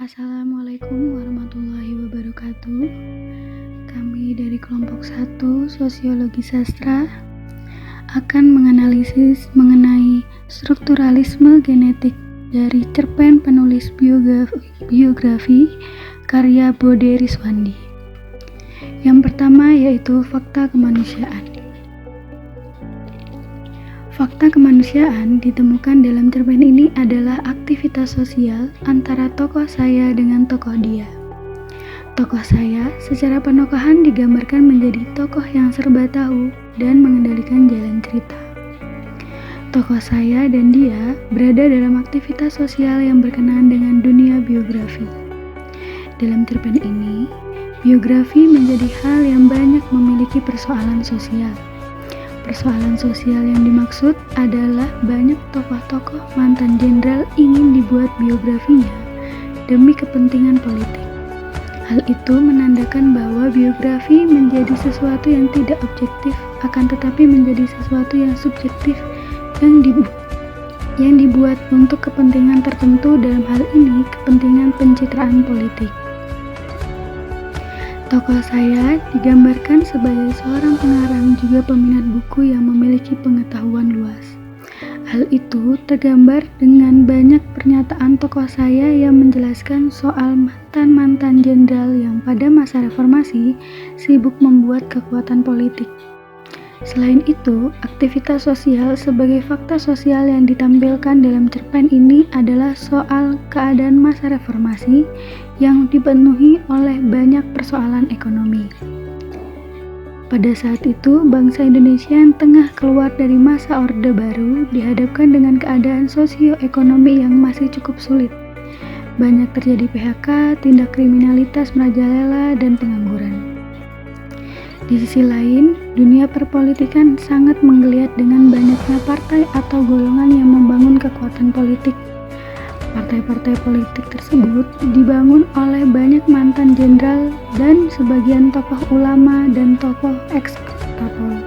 Assalamualaikum warahmatullahi wabarakatuh. Kami dari kelompok 1 Sosiologi Sastra akan menganalisis mengenai strukturalisme genetik dari cerpen penulis biografi karya Bode Rizwandi. Yang pertama yaitu fakta kemanusiaan. Fakta kemanusiaan ditemukan dalam cerpen ini adalah aktivitas sosial antara tokoh saya dengan tokoh dia. Tokoh saya secara penokohan digambarkan menjadi tokoh yang serba tahu dan mengendalikan jalan cerita. Tokoh saya dan dia berada dalam aktivitas sosial yang berkenaan dengan dunia biografi. Dalam cerpen ini, biografi menjadi hal yang banyak memiliki persoalan sosial. Persoalan sosial yang dimaksud adalah banyak tokoh-tokoh mantan jenderal ingin dibuat biografinya demi kepentingan politik. Hal itu menandakan bahwa biografi menjadi sesuatu yang tidak objektif, akan tetapi menjadi sesuatu yang subjektif yang dibuat untuk kepentingan tertentu, dalam hal ini kepentingan pencitraan politik. Tokoh saya digambarkan sebagai seorang pengarang juga peminat buku yang memiliki pengetahuan luas. Hal itu tergambar dengan banyak pernyataan tokoh saya yang menjelaskan soal mantan-mantan jenderal yang pada masa reformasi sibuk membuat kekuatan politik. Selain itu, aktivitas sosial sebagai fakta sosial yang ditampilkan dalam cerpen ini adalah soal keadaan masa reformasi yang dipenuhi oleh banyak persoalan ekonomi. Pada saat itu, bangsa Indonesia yang tengah keluar dari masa Orde Baru dihadapkan dengan keadaan sosioekonomi yang masih cukup sulit. Banyak terjadi PHK, tindak kriminalitas merajalela, dan pengangguran. Di sisi lain, dunia perpolitikan sangat menggeliat dengan banyaknya partai atau golongan yang membangun kekuatan politik. Partai-partai politik tersebut dibangun oleh banyak mantan jenderal dan sebagian tokoh ulama dan tokoh eks-kapol.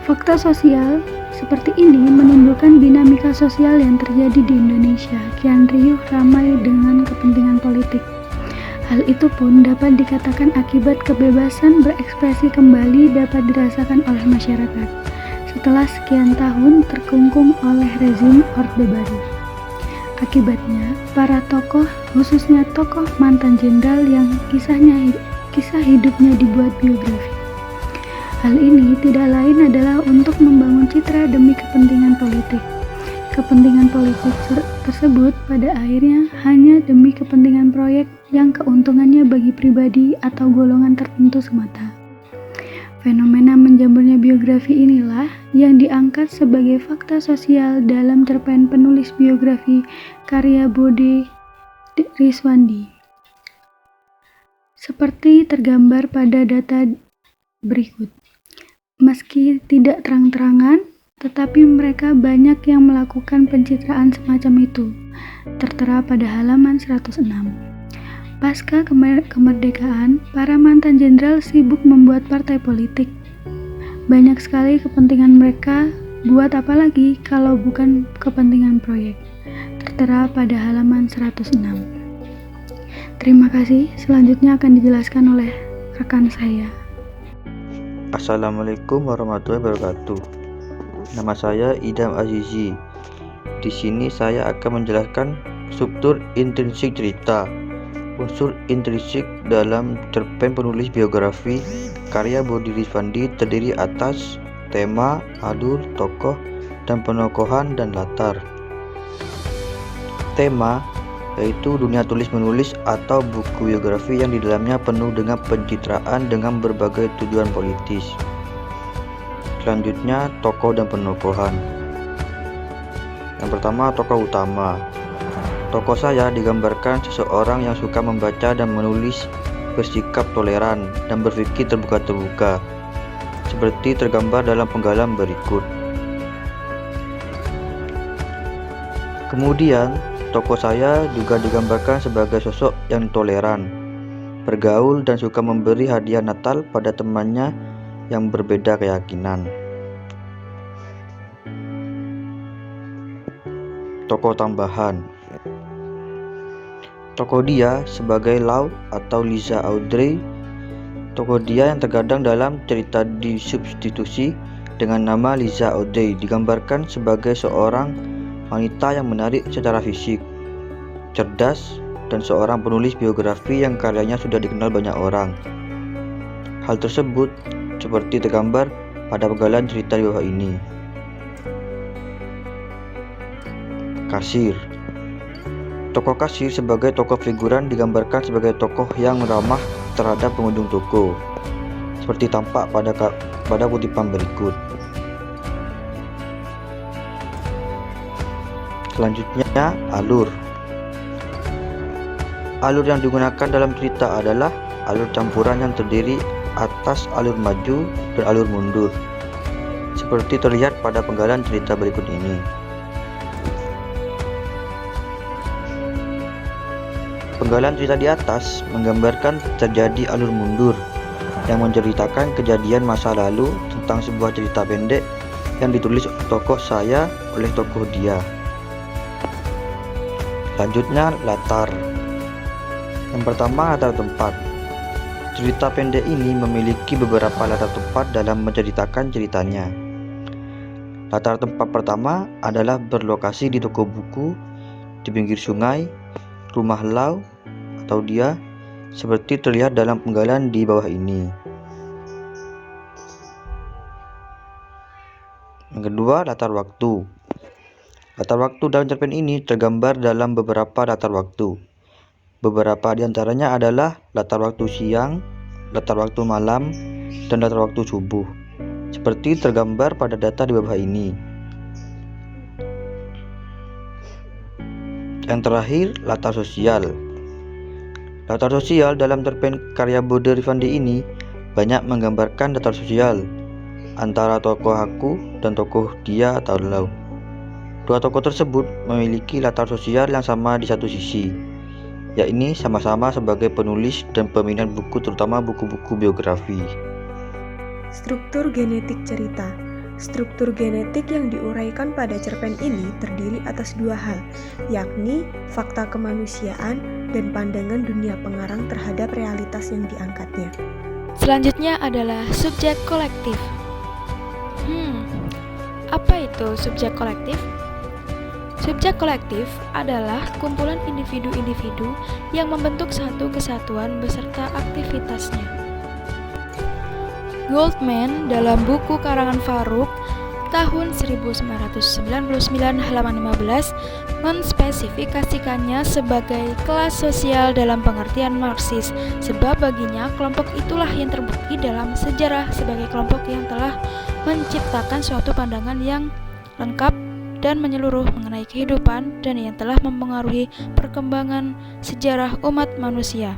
Fakta sosial seperti ini menimbulkan dinamika sosial yang terjadi di Indonesia, kian riuh ramai dengan kepentingan politik. Hal itu pun dapat dikatakan akibat kebebasan berekspresi kembali dapat dirasakan oleh masyarakat setelah sekian tahun terkungkung oleh rezim Orde Baru. Akibatnya, para tokoh, khususnya tokoh mantan jenderal yang kisah hidupnya dibuat biografi. Hal ini tidak lain adalah untuk membangun citra demi kepentingan politik. Kepentingan politik tersebut pada akhirnya hanya demi kepentingan proyek yang keuntungannya bagi pribadi atau golongan tertentu semata. Fenomena menjamurnya biografi inilah yang diangkat sebagai fakta sosial dalam cerpen penulis biografi karya Bode Rizwandi. Seperti tergambar pada data berikut. Meski tidak terang-terangan, tetapi mereka banyak yang melakukan pencitraan semacam itu, tertera pada halaman 106. Pasca kemerdekaan, para mantan jenderal sibuk membuat partai politik. Banyak sekali kepentingan mereka, buat apa lagi kalau bukan kepentingan proyek, tertera pada halaman 106. Terima kasih, selanjutnya akan dijelaskan oleh rekan saya. Assalamualaikum warahmatullahi wabarakatuh. Nama saya Idam Azizi. Di sini saya akan menjelaskan struktur intrinsik cerita. Unsur intrinsik dalam cerpen penulis biografi karya Bode Rizwandi terdiri atas tema, alur, tokoh, dan penokohan dan latar. Tema yaitu dunia tulis-menulis atau buku biografi yang di dalamnya penuh dengan pencitraan dengan berbagai tujuan politis. Selanjutnya, tokoh dan penokohan. Yang pertama, tokoh utama. Tokoh saya digambarkan seseorang yang suka membaca dan menulis, bersikap toleran, dan berpikir terbuka-terbuka, seperti tergambar dalam penggalan berikut. Kemudian, tokoh saya juga digambarkan sebagai sosok yang toleran, bergaul, dan suka memberi hadiah Natal pada temannya yang berbeda keyakinan. Tokoh tambahan. Tokoh dia sebagai Lau atau Liza Audrey. Tokoh dia yang terkadang dalam cerita disubstitusi dengan nama Liza Audrey digambarkan sebagai seorang wanita yang menarik secara fisik, cerdas, dan seorang penulis biografi yang karyanya sudah dikenal banyak orang. Hal tersebut seperti tergambar pada penggalan cerita di bawah ini. Kasir. Tokoh kasir sebagai tokoh figuran digambarkan sebagai tokoh yang ramah terhadap pengunjung toko, seperti tampak pada kutipan berikut. Selanjutnya, alur. Alur yang digunakan dalam cerita adalah alur campuran yang terdiri atas alur maju dan alur mundur, seperti terlihat pada penggalan cerita berikut ini. Penggalan cerita di atas menggambarkan terjadi alur mundur yang menceritakan kejadian masa lalu tentang sebuah cerita pendek yang ditulis tokoh saya oleh tokoh dia. Selanjutnya, latar. Yang pertama, latar tempat. Cerita pendek ini memiliki beberapa latar tempat dalam menceritakan ceritanya. Latar tempat pertama adalah berlokasi di toko buku, di pinggir sungai, rumah Lau atau dia, seperti terlihat dalam penggalan di bawah ini. Yang kedua, latar waktu. Latar waktu dalam cerpen ini tergambar dalam beberapa latar waktu. Beberapa di antaranya adalah latar waktu siang, latar waktu malam, dan latar waktu subuh, seperti tergambar pada data di bawah ini. Yang terakhir, latar sosial. Latar sosial dalam cerpen karya Bode Rifandi ini banyak menggambarkan latar sosial antara tokoh aku dan tokoh dia atau Lau. Dua tokoh tersebut memiliki latar sosial yang sama di satu sisi, yakni sama-sama sebagai penulis dan peminat buku, terutama buku-buku biografi. Struktur genetik cerita. Struktur genetik yang diuraikan pada cerpen ini terdiri atas dua hal, yakni fakta kemanusiaan dan pandangan dunia pengarang terhadap realitas yang diangkatnya. Selanjutnya adalah subjek kolektif. Apa itu subjek kolektif? Subjek kolektif adalah kumpulan individu-individu yang membentuk satu kesatuan beserta aktivitasnya. Goldman dalam buku karangan Farouk tahun 1999 halaman 15 menspesifikasikannya sebagai kelas sosial dalam pengertian Marxis, sebab baginya kelompok itulah yang terbukti dalam sejarah sebagai kelompok yang telah menciptakan suatu pandangan yang lengkap dan menyeluruh mengenai kehidupan dan yang telah mempengaruhi perkembangan sejarah umat manusia.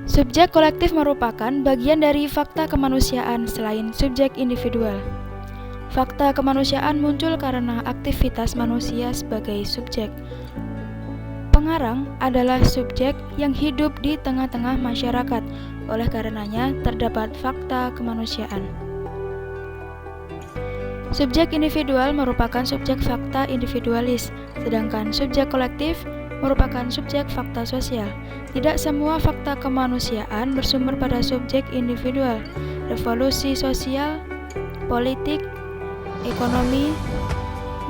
Subjek kolektif merupakan bagian dari fakta kemanusiaan selain subjek individual. Fakta kemanusiaan muncul karena aktivitas manusia sebagai subjek. Pengarang adalah subjek yang hidup di tengah-tengah masyarakat, oleh karenanya terdapat fakta kemanusiaan. Subjek individual merupakan subjek fakta individualis, sedangkan subjek kolektif merupakan subjek fakta sosial. Tidak semua fakta kemanusiaan bersumber pada subjek individual. Revolusi sosial, politik, ekonomi,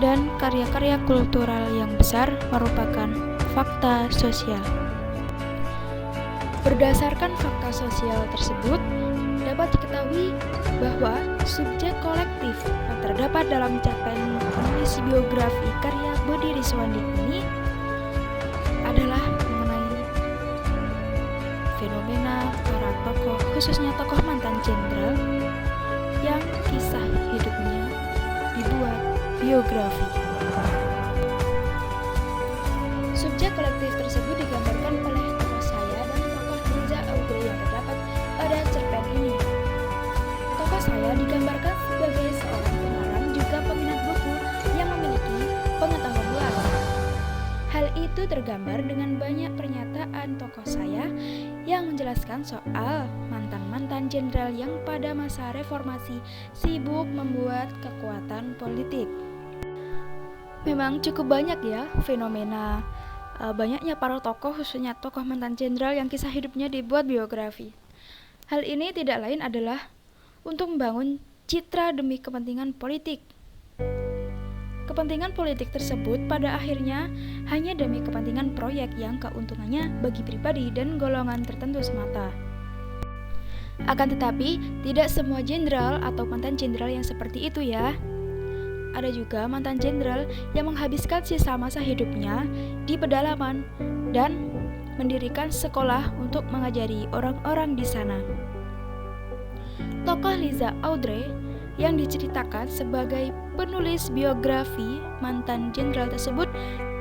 dan karya-karya kultural yang besar merupakan fakta sosial. Berdasarkan fakta sosial tersebut, dapat diketahui bahwa subjek kolektif yang terdapat dalam cerpen penulis biografi karya Bode Rifandi ini adalah mengenai fenomena para tokoh, khususnya tokoh mantan jenderal yang kisah hidupnya dibuat biografi. Subjek kolektif tersebut digambarkan oleh tokoh saya dan tokoh Liza Audrey yang terdapat pada cerpen ini. Tokoh saya digambarkan sebagai seorang pengarang juga peminat buku yang memiliki pengetahuan luas. Hal itu tergambar dengan banyak pernyataan tokoh saya yang menjelaskan soal mantan-mantan jenderal yang pada masa reformasi sibuk membuat kekuatan politik. Memang cukup banyak ya fenomena banyaknya para tokoh, khususnya tokoh mantan jenderal yang kisah hidupnya dibuat biografi. Hal ini tidak lain adalah untuk membangun citra demi kepentingan politik. Kepentingan politik tersebut pada akhirnya hanya demi kepentingan proyek yang keuntungannya bagi pribadi dan golongan tertentu semata. Akan tetapi, tidak semua jenderal atau mantan jenderal yang seperti itu ya. Ada juga mantan jenderal yang menghabiskan sisa masa hidupnya di pedalaman dan mendirikan sekolah untuk mengajari orang-orang di sana. Tokoh Liza Audrey yang diceritakan sebagai penulis biografi mantan jenderal tersebut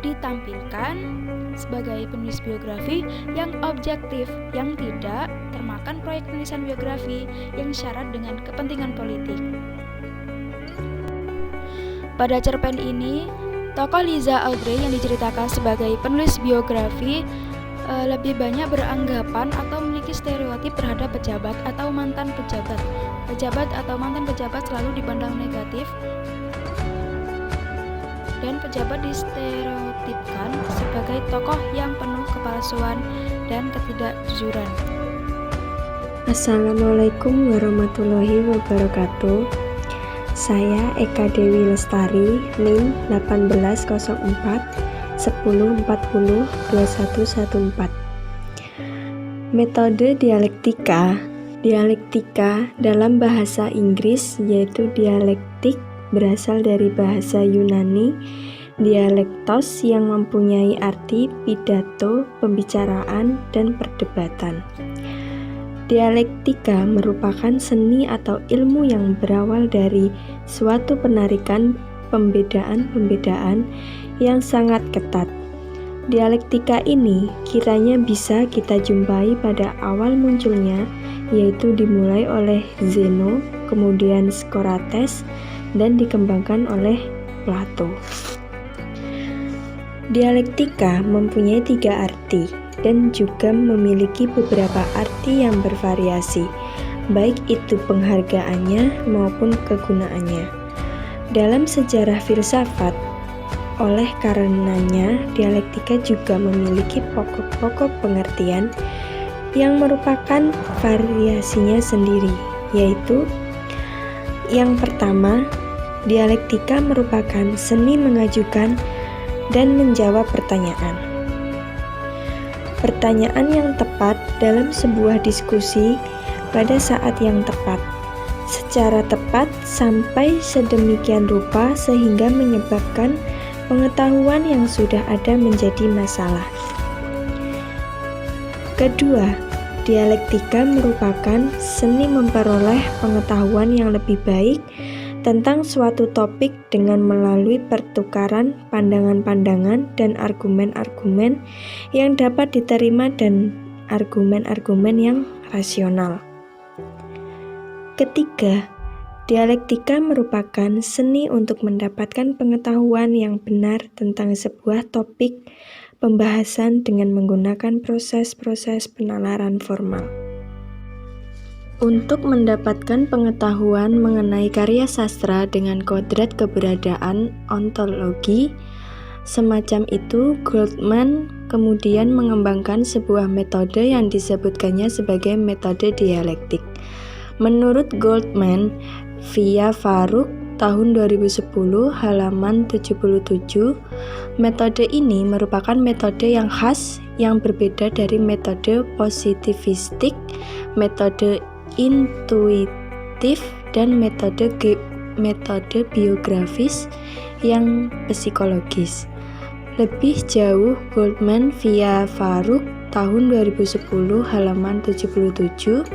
ditampilkan sebagai penulis biografi yang objektif, yang tidak termakan proyek tulisan biografi yang syarat dengan kepentingan politik. Pada cerpen ini, tokoh Liza Audrey yang diceritakan sebagai penulis biografi lebih banyak beranggapan atau memiliki stereotip terhadap pejabat atau mantan pejabat. Pejabat atau mantan pejabat selalu dipandang negatif dan pejabat distereotipkan sebagai tokoh yang penuh kepalsuan dan ketidakjujuran. Assalamualaikum warahmatullahi wabarakatuh. Saya Eka Dewi Lestari, NIM 1804 1040 2114. Metode dialektika. Dialektika dalam bahasa Inggris yaitu dialektik berasal dari bahasa Yunani dialektos yang mempunyai arti pidato, pembicaraan, dan perdebatan. Dialektika merupakan seni atau ilmu yang berawal dari suatu penarikan pembedaan-pembedaan yang sangat ketat. Dialektika ini kiranya bisa kita jumpai pada awal munculnya, yaitu dimulai oleh Zeno, kemudian Socrates, dan dikembangkan oleh Plato. Dialektika mempunyai 3 arti dan juga memiliki beberapa arti yang bervariasi, baik itu penghargaannya maupun kegunaannya. Dalam sejarah filsafat, oleh karenanya dialektika juga memiliki pokok-pokok pengertian yang merupakan variasinya sendiri, yaitu yang pertama, dialektika merupakan seni mengajukan dan menjawab pertanyaan. Pertanyaan yang tepat dalam sebuah diskusi pada saat yang tepat, secara tepat sampai sedemikian rupa sehingga menyebabkan pengetahuan yang sudah ada menjadi masalah. Kedua, dialektika merupakan seni memperoleh pengetahuan yang lebih baik tentang suatu topik dengan melalui pertukaran pandangan-pandangan dan argumen-argumen yang dapat diterima dan argumen-argumen yang rasional. Ketiga, dialektika merupakan seni untuk mendapatkan pengetahuan yang benar tentang sebuah topik pembahasan dengan menggunakan proses-proses penalaran formal. Untuk mendapatkan pengetahuan mengenai karya sastra dengan kodrat keberadaan ontologi semacam itu, Goldman kemudian mengembangkan sebuah metode yang disebutkannya sebagai metode dialektik. Menurut Goldman, via Farouk tahun 2010 halaman 77, metode ini merupakan metode yang khas yang berbeda dari metode positivistik, metode intuitif, dan metode biografis yang psikologis. Lebih jauh, Goldman via Farouk tahun 2010 halaman 77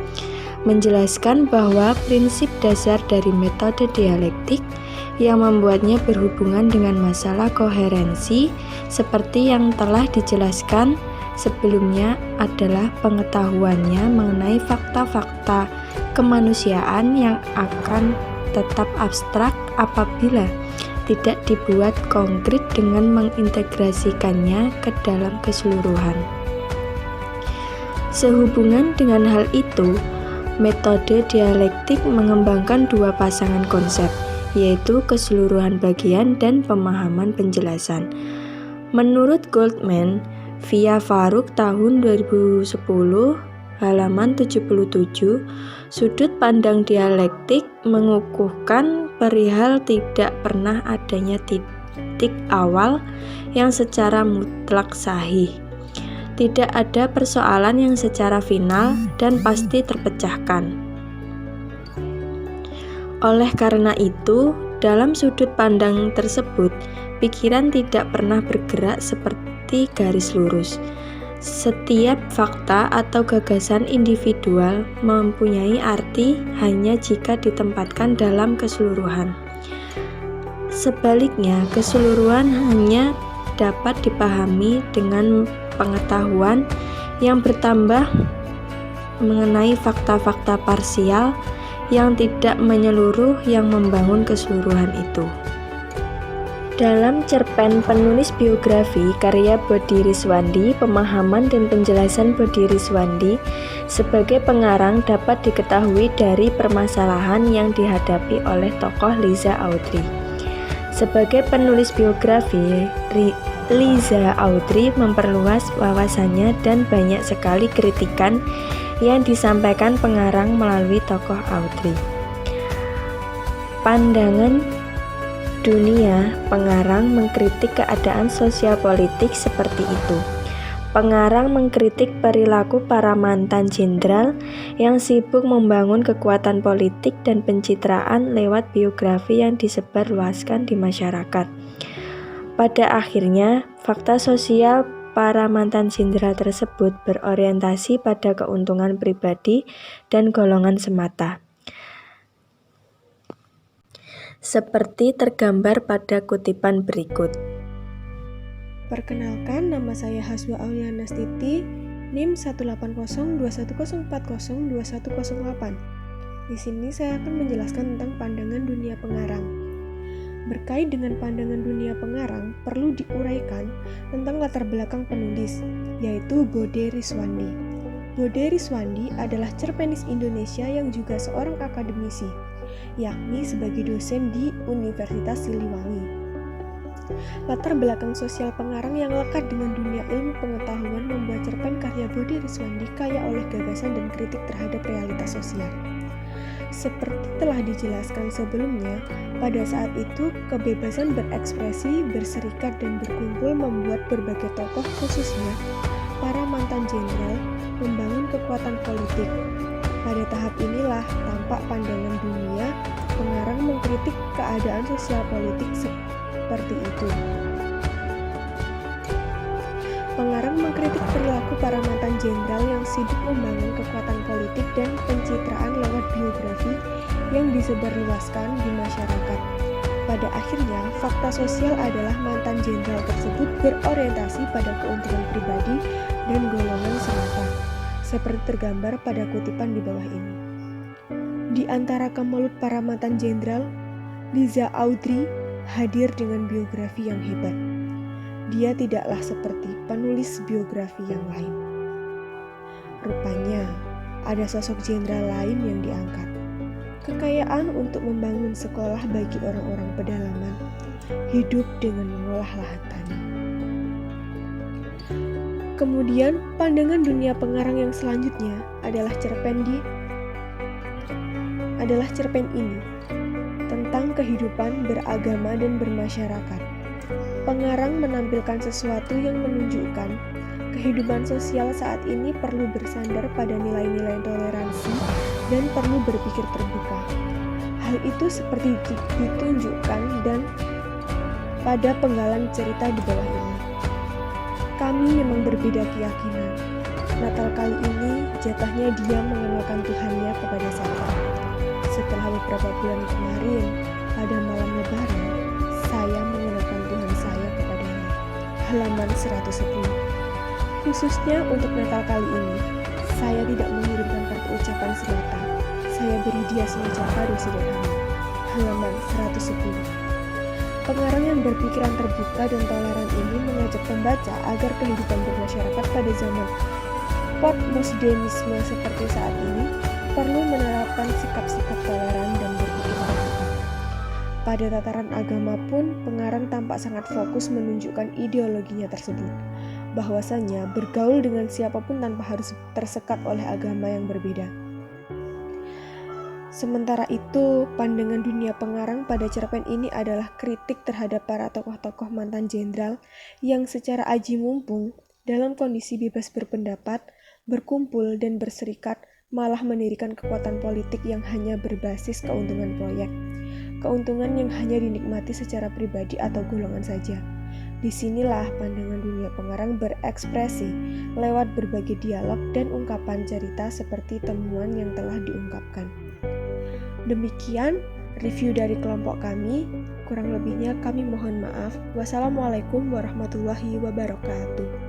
menjelaskan bahwa prinsip dasar dari metode dialektik yang membuatnya berhubungan dengan masalah koherensi seperti yang telah dijelaskan sebelumnya adalah pengetahuannya mengenai fakta-fakta kemanusiaan yang akan tetap abstrak apabila tidak dibuat konkret dengan mengintegrasikannya ke dalam keseluruhan. Sehubungan dengan hal itu, metode dialektik mengembangkan 2 pasangan konsep, yaitu keseluruhan bagian dan pemahaman penjelasan. Menurut Goldman, via Faruk tahun 2010, halaman 77, sudut pandang dialektik mengukuhkan perihal tidak pernah adanya titik awal yang secara mutlak sahih. Tidak ada persoalan yang secara final dan pasti terpecahkan. Oleh karena itu, dalam sudut pandang tersebut, pikiran tidak pernah bergerak seperti garis lurus. Setiap fakta atau gagasan individual mempunyai arti hanya jika ditempatkan dalam keseluruhan. Sebaliknya, keseluruhan hanya dapat dipahami dengan pengetahuan yang bertambah mengenai fakta-fakta parsial yang tidak menyeluruh yang membangun keseluruhan itu. Dalam cerpen penulis biografi karya Bodhi Riswandi, pemahaman dan penjelasan Bodhi Riswandi sebagai pengarang dapat diketahui dari permasalahan yang dihadapi oleh tokoh Liza Audrey. Sebagai penulis biografi, Liza Audrey memperluas wawasannya dan banyak sekali kritikan yang disampaikan pengarang melalui tokoh Audrey. Pandangan dunia pengarang mengkritik keadaan sosial politik seperti itu. Pengarang mengkritik perilaku para mantan jenderal yang sibuk membangun kekuatan politik dan pencitraan lewat biografi yang disebarluaskan di masyarakat. Pada akhirnya, fakta sosial para mantan jenderal tersebut berorientasi pada keuntungan pribadi dan golongan semata. Seperti tergambar pada kutipan berikut. Perkenalkan, nama saya Haswa Auliana Stiti, NIM 1802104021008. Di sini saya akan menjelaskan tentang pandangan dunia pengarang. Berkait dengan pandangan dunia pengarang, perlu diuraikan tentang latar belakang penulis, yaitu Bodhi Riswandi. Bodhi Riswandi adalah cerpenis Indonesia yang juga seorang akademisi, yakni sebagai dosen di Universitas Siliwangi. Latar belakang sosial pengarang yang lekat dengan dunia ilmu pengetahuan membuat cerpen karya Bodhi Riswandi kaya oleh gagasan dan kritik terhadap realitas sosial. Seperti telah dijelaskan sebelumnya, pada saat itu kebebasan berekspresi, berserikat, dan berkumpul membuat berbagai tokoh, khususnya para mantan jenderal, membangun kekuatan politik. Pada tahap inilah tampak pandangan dunia pengarang mengkritik keadaan sosial politik seperti itu. Pengarang mengkritik perilaku para mantan jenderal yang sibuk membangun kekuatan politik dan pencitraan lewat biografi yang disebarluaskan di masyarakat. Pada akhirnya, fakta sosial adalah mantan jenderal tersebut berorientasi pada keuntungan pribadi dan golongan semata, seperti tergambar pada kutipan di bawah ini. Di antara kemelut para mantan jenderal, Liza Audrey hadir dengan biografi yang hebat. Dia tidaklah seperti penulis biografi yang lain. Rupanya, ada sosok jenderal lain yang diangkat. Kekayaan untuk membangun sekolah bagi orang-orang pedalaman, hidup dengan mengolah lahan tanah. Kemudian, pandangan dunia pengarang yang selanjutnya adalah cerpen ini tentang kehidupan beragama dan bermasyarakat. Pengarang menampilkan sesuatu yang menunjukkan kehidupan sosial saat ini perlu bersandar pada nilai-nilai toleransi dan perlu berpikir terbuka. Hal itu seperti ditunjukkan dan pada penggalan cerita di bawah ini. Kami memang berbeda keyakinan. Natal kali ini jatahnya dia mengenalkan Tuhannya kepada saya. Setelah beberapa bulan kemarin, pada malam Lebaran, saya mengenalkan Tuhan saya kepadanya. Halaman 110. Khususnya untuk Natal kali ini, saya tidak mengirimkan kartu ucapan semata. Saya beri dia semacam kado sederhana. Halaman 110. Pengarang yang berpikiran terbuka dan toleran ini mengajak pembaca agar kehidupan bermasyarakat pada zaman postmodernisme seperti saat ini perlu menerapkan sikap-sikap toleran dan berpikir terbuka. Pada tataran agama pun, pengarang tampak sangat fokus menunjukkan ideologinya tersebut. bahwasanya bergaul dengan siapapun tanpa harus tersekat oleh agama yang berbeda. Sementara itu, pandangan dunia pengarang pada cerpen ini adalah kritik terhadap para tokoh-tokoh mantan jenderal yang secara aji mumpung dalam kondisi bebas berpendapat, berkumpul dan berserikat malah mendirikan kekuatan politik yang hanya berbasis keuntungan proyek. Keuntungan yang hanya dinikmati secara pribadi atau golongan saja. Disinilah pandangan dunia pengarang berekspresi lewat berbagai dialog dan ungkapan cerita seperti temuan yang telah diungkapkan. Demikian review dari kelompok kami. Kurang lebihnya kami mohon maaf. Wassalamualaikum warahmatullahi wabarakatuh.